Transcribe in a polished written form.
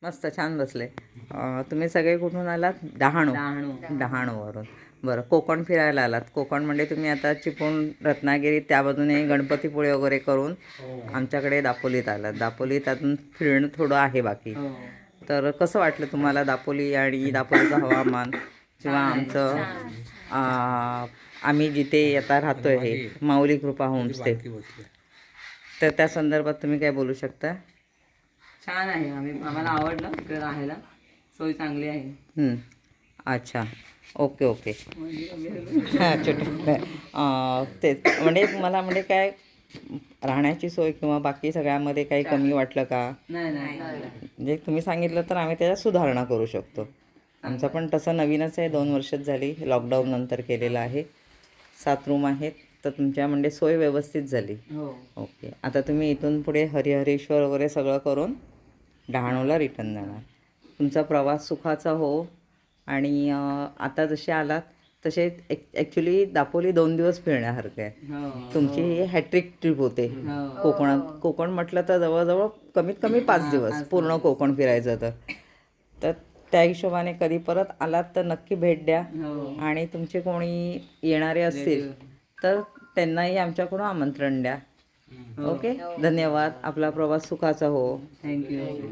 मस्त छान बसले. तुम्ही सगळे कुठून आलात? डहाणूवरून. बरं, कोकण फिरायला आलात. कोकण म्हणजे तुम्ही आता चिपळूण रत्नागिरी त्या बाजूने गणपतीपुळे वगैरे करून आमच्याकडे दापोलीत आलात. दापोलीत अजून फिरणं थोडं आहे बाकी. तर कसं वाटलं तुम्हाला दापोली आणि दापोलीचं हवामान किंवा आमचं आम्ही जिथे आता राहतोय हे माऊली कृपा होमस्टे, तर त्या संदर्भात तुम्ही काय बोलू शकता? छान आहे. आम्हाला आवडलं इकडे राहायला. सोय चांगली आहे. अच्छा, ओके ओके. हां, छोटे तेच म्हणजे मला म्हणजे काय राहण्याची सोय किंवा बाकी सगळ्यामध्ये काही कमी वाटलं का? नाही. म्हणजे तुम्ही सांगितलं तर आम्ही त्याच्यात सुधारणा करू शकतो. आमचं पण तसं नवीनच आहे, 2 वर्षच झाली, लॉकडाऊन नंतर केलेलं आहे. 7 रूम आहेत, तर तुमच्या म्हणजे सोय व्यवस्थित झाली. ओके. आता तुम्ही इथून पुढे हरिहरेश्वर वगैरे सगळं करून डहाणूला रिटर्न जाणार. तुमचा प्रवास सुखाचा हो. आणि आता जसे आलात तसे ॲक्च्युली दापोली 2 दिवस फिरण्यासारखं आहे. तुमची ही हॅट्रिक ट्रिप होते कोकणात. कोकण म्हटलं तर जवळजवळ कमीत कमी 5 दिवस पूर्ण कोकण फिरायचं. तर त्या हिशोबाने कधी परत आलात तर नक्की भेट द्या. आणि तुमचे कोणी येणारे असतील तर त्यांनाही आमच्याकडून आमंत्रण द्या. ओके, धन्यवाद. आपला प्रवास सुखाचा हो. थँक्यू.